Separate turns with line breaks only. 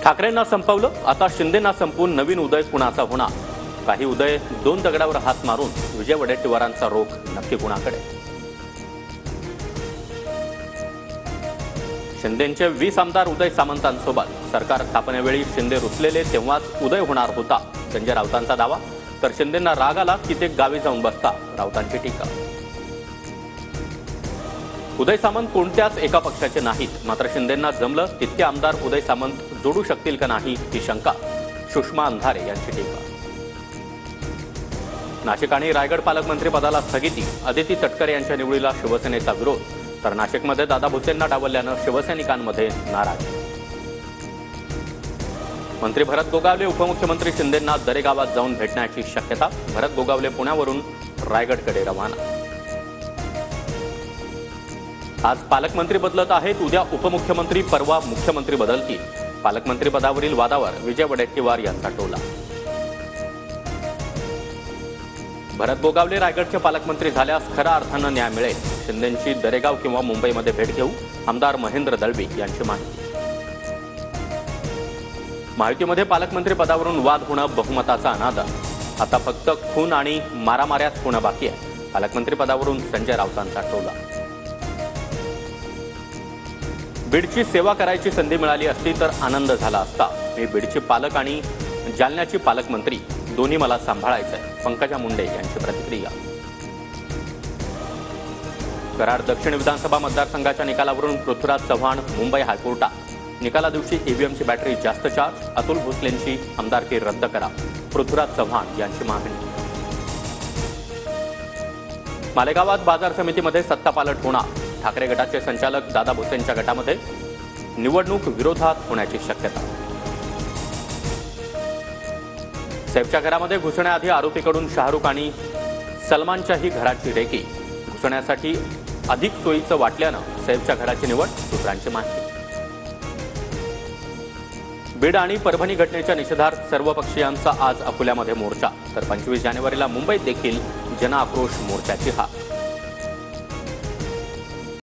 ठाकरेंना संपवलं, आता शिंदेंना संपवून नवीन उदय कुणाचा होणार? काही उदय दोन दगडावर हात मारून विजय वडेट्टीवारांचा रोख नक्की कुणाकडे? शिंदेंचे 20 आमदार उदय सामंतांसोबत सरकार स्थापनेवेळी शिंदे रुसलेले तेव्हाच उदय होणार होता, संजय राऊतांचा दावा. तर शिंदेंना राग आला की ते गावी जाऊन बसता, राऊतांची टीका. उदय सामंत कोणत्याच एका पक्षाचे नाहीत, मात्र शिंदेंना जमलं तितके आमदार उदय सामंत जोडू शकतील का नाही ही शंका, सुषमा अंधारे यांची टीका. नाशिक आणि रायगड पालकमंत्री पदाला स्थगिती, अदिती तटकरे यांच्या निवडीला शिवसेनेचा विरोध. तर नाशिकमध्ये दादा भुसेंना डावलल्यानं शिवसैनिकांमध्ये नाराजी. मंत्री भरत गोगावले उपमुख्यमंत्री शिंदेंना दरेगावात जाऊन भेटण्याची शक्यता. भरत गोगावले पुण्यावरून रायगडकडे रवाना. आज पालकमंत्री बदलत आहेत, उद्या उपमुख्यमंत्री, परवा मुख्यमंत्री बदलतील. पालकमंत्री पदावरील वादावर विजय वडेट्टीवार यांचा टोला. भरत गोगावले रायगडचे पालकमंत्री झाल्यास खऱ्या अर्थानं न्याय मिळेल. शिंदेंची दरेगाव किंवा मुंबईमध्ये भेट घेऊ, आमदार महेंद्र दळवी यांची माहिती. महायुतीमध्ये पालकमंत्री पदावरून वाद होणं बहुमताचा अनादर. आता फक्त खून आणि मारामाऱ्याच होणं बाकी आहे. पालकमंत्री पदावरून संजय राऊतांचा टोला. बीडची सेवा करायची संधी मिळाली असती तर आनंद झाला असता. मी बीडची पालक आणि जालन्याची पालकमंत्री, दोन्ही मला सांभाळायचंय, पंकजा मुंडे यांची प्रतिक्रिया. कराड दक्षिण विधानसभा मतदारसंघाच्या निकालावरून पृथ्वीराज चव्हाण मुंबई हायकोर्टात. निकाला दिवशी ईव्हीएमची बॅटरी जास्त चार्ज, अतुल भोसलेंची आमदारकी रद्द करा, पृथ्वीराज चव्हाण यांची मागणी. मालेगावात बाजार समितीमध्ये सत्तापालट होणार. ठाकरे गटाचे संचालक दादा भुसेंच्या गटामध्ये निवडणूक विरोधात होण्याची शक्यता. सैफच्या घरामध्ये घुसण्याआधी आरोपीकडून शाहरुख आणि सलमानच्याही घराची रेकी. घुसण्यासाठी अधिक सोयीचं वाटल्यानं सैफच्या घराची निवड, सूत्रांची माहिती. बीड आणि परभणी घटनेच्या निषेधार्थ सर्वपक्षीयांचा आज अकोल्यामध्ये मोर्चा. तर 25 जानेवारीला मुंबईत देखील जनआक्रोश मोर्चाची हाक.